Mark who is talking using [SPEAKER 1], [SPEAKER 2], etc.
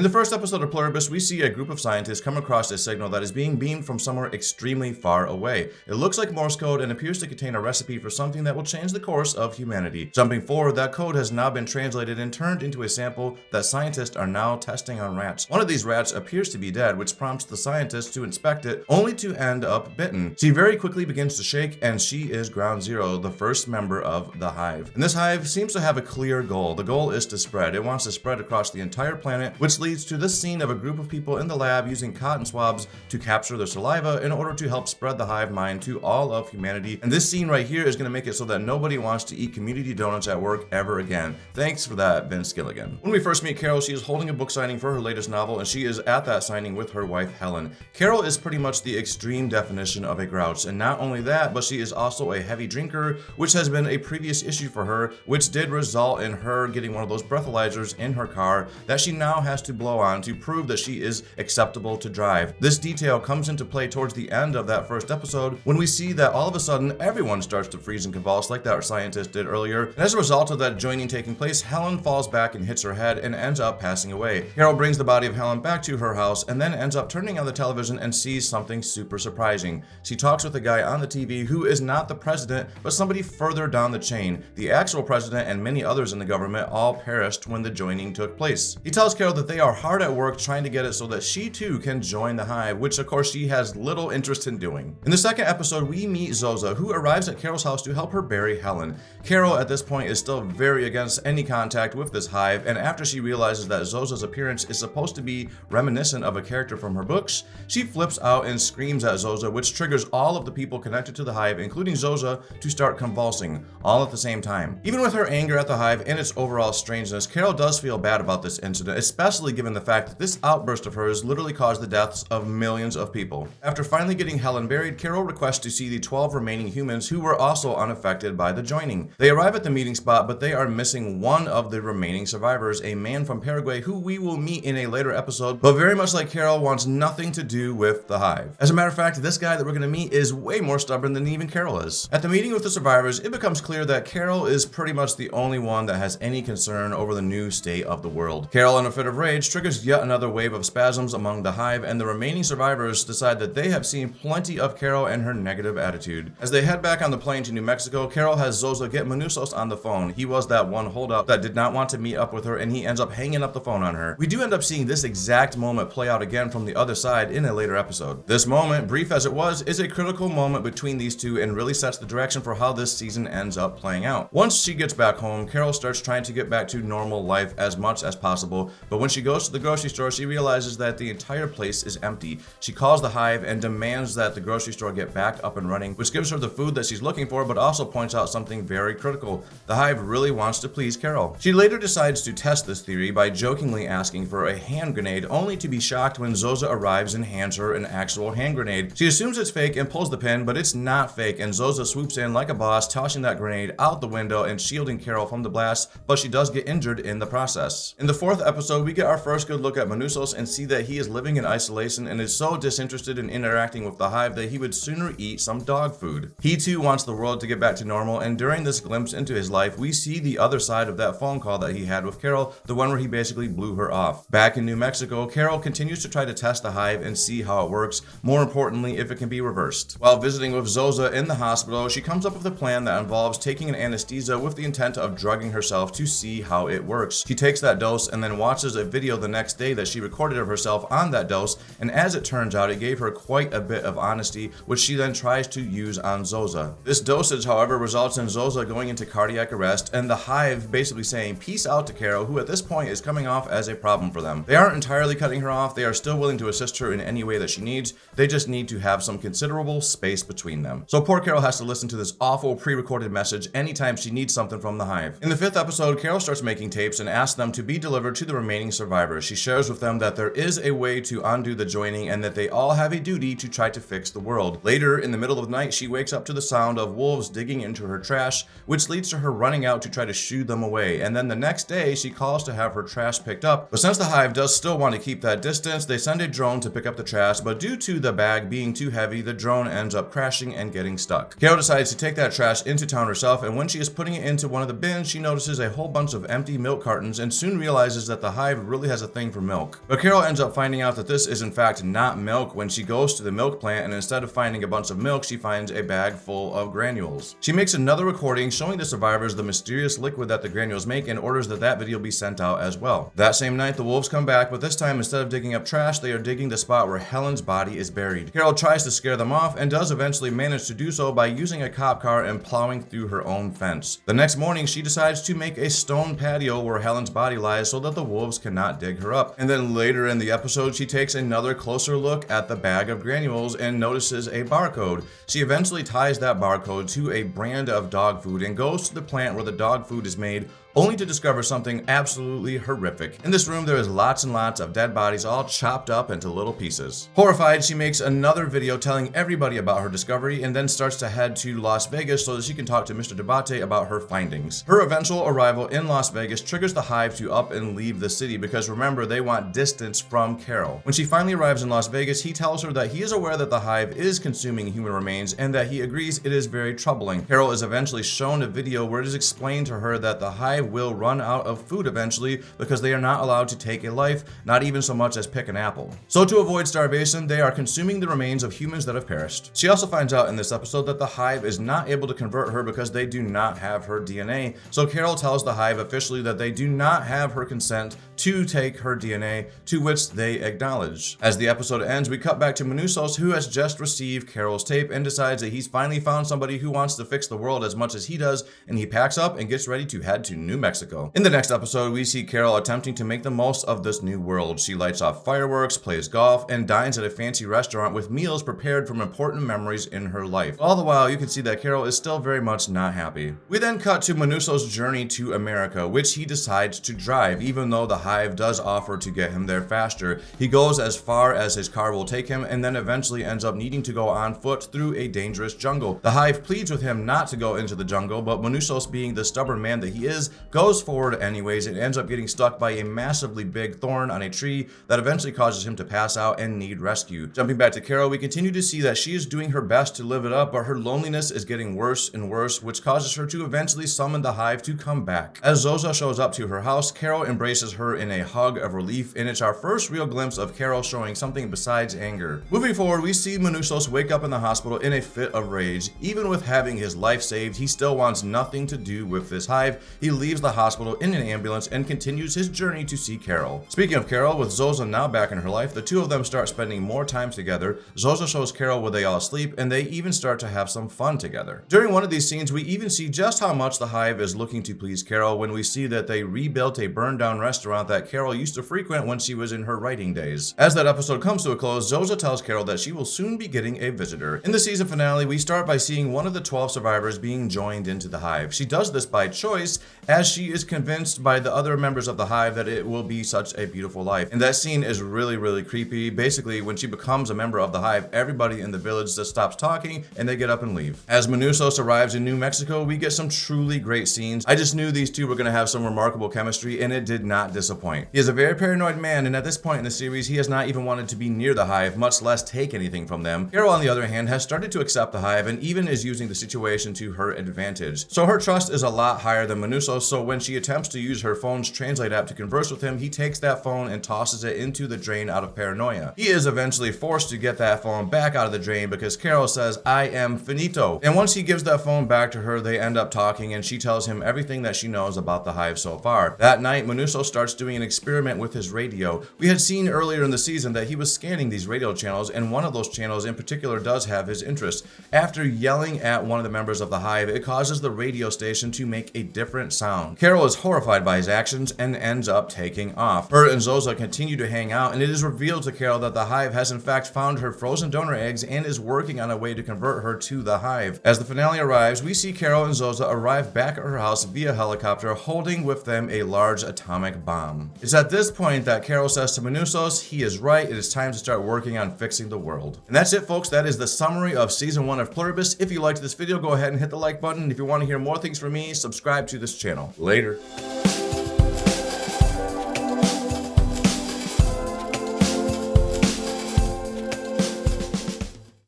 [SPEAKER 1] In the first episode of Pluribus, we see a group of scientists come across a signal that is being beamed from somewhere extremely far away. It looks like Morse code and appears to contain a recipe for something that will change the course of humanity. Jumping forward, that code has now been translated and turned into a sample that scientists are now testing on rats. One of these rats appears to be dead, which prompts the scientists to inspect it, only to end up bitten. She very quickly begins to shake, and she is Ground Zero, the first member of the hive. And this hive seems to have a clear goal. The goal is to spread. It wants to spread across the entire planet, which leads to this scene of a group of people in the lab using cotton swabs to capture their saliva in order to help spread the hive mind to all of humanity. And this scene right here is going to make it so that nobody wants to eat community donuts at work ever again. Thanks for that, Vince Gilligan. When we first meet Carol, she is holding a book signing for her latest novel, and she is at that signing with her wife Helen. Carol is pretty much the extreme definition of a grouch, and not only that, but she is also a heavy drinker, which has been a previous issue for her, which did result in her getting one of those breathalyzers in her car that she now has to blow on to prove that she is acceptable to drive. This detail comes into play towards the end of that first episode when we see that all of a sudden everyone starts to freeze and convulse like that scientist did earlier. And as a result of that joining taking place, Helen falls back and hits her head and ends up passing away. Carol brings the body of Helen back to her house and then ends up turning on the television and sees something super surprising. She talks with a guy on the TV who is not the president, but somebody further down the chain. The actual president and many others in the government all perished when the joining took place. He tells Carol that they are hard at work trying to get it so that she too can join the hive, which of course she has little interest in doing. In the second episode, we meet Zoza, who arrives at Carol's house to help her bury Helen. Carol at this point is still very against any contact with this hive, and after she realizes that Zoza's appearance is supposed to be reminiscent of a character from her books, she flips out and screams at Zoza, which triggers all of the people connected to the hive, including Zoza, to start convulsing, all at the same time. Even with her anger at the hive and its overall strangeness, Carol does feel bad about this incident, especially given the fact that this outburst of hers literally caused the deaths of millions of people. After finally getting Helen buried, Carol requests to see the 12 remaining humans who were also unaffected by the joining. They arrive at the meeting spot, but they are missing one of the remaining survivors, a man from Paraguay who we will meet in a later episode, but very much like Carol, wants nothing to do with the hive. As a matter of fact, this guy that we're going to meet is way more stubborn than even Carol is. At the meeting with the survivors, it becomes clear that Carol is pretty much the only one that has any concern over the new state of the world. Carol, in a fit of rage, triggers yet another wave of spasms among the hive, and the remaining survivors decide that they have seen plenty of Carol and her negative attitude. As they head back on the plane to New Mexico, Carol has Zoza get Manusos on the phone. He was that one holdout that did not want to meet up with her, and he ends up hanging up the phone on her. We do end up seeing this exact moment play out again from the other side in a later episode. This moment, brief as it was, is a critical moment between these two and really sets the direction for how this season ends up playing out. Once she gets back home, Carol starts trying to get back to normal life as much as possible, but when she goes to the grocery store, she realizes that the entire place is empty. She calls the hive and demands that the grocery store get back up and running, which gives her the food that she's looking for, but also points out something very critical. The hive really wants to please Carol. She later decides to test this theory by jokingly asking for a hand grenade, only to be shocked when Zoza arrives and hands her an actual hand grenade. She assumes it's fake and pulls the pin, but it's not fake, and Zoza swoops in like a boss, tossing that grenade out the window and shielding Carol from the blast, but she does get injured in the process. In the fourth episode, we get our first good look at Manusos and see that he is living in isolation and is so disinterested in interacting with the hive that he would sooner eat some dog food. He too wants the world to get back to normal, and during this glimpse into his life, we see the other side of that phone call that he had with Carol, the one where he basically blew her off. Back in New Mexico, Carol continues to try to test the hive and see how it works, more importantly, if it can be reversed. While visiting with Zoza in the hospital, she comes up with a plan that involves taking an anesthesia with the intent of drugging herself to see how it works. She takes that dose and then watches a video the next day that she recorded of herself on that dose, and as it turns out, it gave her quite a bit of honesty, which she then tries to use on Zoza. This dosage, however, results in Zoza going into cardiac arrest, and the hive basically saying peace out to Carol, who at this point is coming off as a problem for them. They aren't entirely cutting her off, they are still willing to assist her in any way that she needs, they just need to have some considerable space between them. So poor Carol has to listen to this awful pre-recorded message anytime she needs something from the hive. In the fifth episode, Carol starts making tapes and asks them to be delivered to the remaining survivors. She shares with them that there is a way to undo the joining and that they all have a duty to try to fix the world. Later, in the middle of the night, she wakes up to the sound of wolves digging into her trash, which leads to her running out to try to shoo them away. And then the next day, she calls to have her trash picked up. But since the hive does still want to keep that distance, they send a drone to pick up the trash, but due to the bag being too heavy, the drone ends up crashing and getting stuck. Carol decides to take that trash into town herself, and when she is putting it into one of the bins, she notices a whole bunch of empty milk cartons and soon realizes that the hive really has a thing for milk. But Carol ends up finding out that this is in fact not milk when she goes to the milk plant, and instead of finding a bunch of milk, she finds a bag full of granules. She makes another recording showing the survivors the mysterious liquid that the granules make and orders that video be sent out as well. That same night, the wolves come back, but this time instead of digging up trash, they are digging the spot where Helen's body is buried. Carol tries to scare them off and does eventually manage to do so by using a cop car and plowing through her own fence. The next morning, she decides to make a stone patio where Helen's body lies so that the wolves cannot dig her up. And then later in the episode, she takes another closer look at the bag of granules and notices a barcode. She eventually ties that barcode to a brand of dog food and goes to the plant where the dog food is made, only to discover something absolutely horrific. In this room, there is lots and lots of dead bodies all chopped up into little pieces. Horrified, she makes another video telling everybody about her discovery and then starts to head to Las Vegas so that she can talk to Mr. Debate about her findings. Her eventual arrival in Las Vegas triggers the Hive to up and leave the city because remember, they want distance from Carol. When she finally arrives in Las Vegas, he tells her that he is aware that the Hive is consuming human remains and that he agrees it is very troubling. Carol is eventually shown a video where it is explained to her that the Hive will run out of food eventually because they are not allowed to take a life, not even so much as pick an apple. So to avoid starvation, they are consuming the remains of humans that have perished. She also finds out in this episode that the Hive is not able to convert her because they do not have her DNA. So Carol tells the Hive officially that they do not have her consent to take her DNA, to which they acknowledge. As the episode ends, we cut back to Manusos, who has just received Carol's tape and decides that he's finally found somebody who wants to fix the world as much as he does, and he packs up and gets ready to head to New Mexico. In the next episode, we see Carol attempting to make the most of this new world. She lights off fireworks, plays golf, and dines at a fancy restaurant with meals prepared from important memories in her life. All the while, you can see that Carol is still very much not happy. We then cut to Manusos' journey to America, which he decides to drive, even though the Hive does offer to get him there faster. He goes as far as his car will take him, and then eventually ends up needing to go on foot through a dangerous jungle. The Hive pleads with him not to go into the jungle, but Manusos, being the stubborn man that he is, goes forward anyways and ends up getting stuck by a massively big thorn on a tree that eventually causes him to pass out and need rescue. Jumping back to Carol, we continue to see that she is doing her best to live it up, but her loneliness is getting worse and worse, which causes her to eventually summon the Hive to come back. As Zoza shows up to her house, Carol embraces her in a hug of relief, and it's our first real glimpse of Carol showing something besides anger. Moving forward, we see Manusos wake up in the hospital in a fit of rage. Even with having his life saved, he still wants nothing to do with this Hive. He leaves the hospital in an ambulance and continues his journey to see Carol. Speaking of Carol, with Zoza now back in her life, the two of them start spending more time together. Zoza shows Carol where they all sleep, and they even start to have some fun together. During one of these scenes, we even see just how much the Hive is looking to please Carol when we see that they rebuilt a burned down restaurant that Carol used to frequent when she was in her writing days. As that episode comes to a close, Zoza tells Carol that she will soon be getting a visitor. In the season finale, we start by seeing one of the 12 survivors being joined into the Hive. She does this by choice, as she is convinced by the other members of the Hive that it will be such a beautiful life. And that scene is really creepy. Basically, when she becomes a member of the Hive, everybody in the village just stops talking and they get up and leave. As Manusos arrives in New Mexico, we get some truly great scenes. I just knew these two were going to have some remarkable chemistry, and it did not disappoint. He is a very paranoid man, and at this point in the series, he has not even wanted to be near the Hive, much less take anything from them. Carol, on the other hand, has started to accept the Hive and even is using the situation to her advantage. So her trust is a lot higher than Manusos, so when she attempts to use her phone's translate app to converse with him, he takes that phone and tosses it into the drain out of paranoia. He is eventually forced to get that phone back out of the drain because Carol says, "I am finito." And once he gives that phone back to her, they end up talking, and she tells him everything that she knows about the Hive so far. That night, Manusos starts doing an experiment with his radio. We had seen earlier in the season that he was scanning these radio channels, and one of those channels in particular does have his interest. After yelling at one of the members of the Hive, it causes the radio station to make a different sound. Carol is horrified by his actions and ends up taking off. Her and Zoza continue to hang out, and it is revealed to Carol that the Hive has in fact found her frozen donor eggs and is working on a way to convert her to the Hive. As the finale arrives, we see Carol and Zoza arrive back at her house via helicopter, holding with them a large atomic bomb. It's at this point that Carol says to Manusos, he is right, it is time to start working on fixing the world. And that's it, folks. That is the summary of season 1 of Pluribus. If you liked this video, go ahead and hit the like button. If you want to hear more things from me, subscribe to this channel. Later.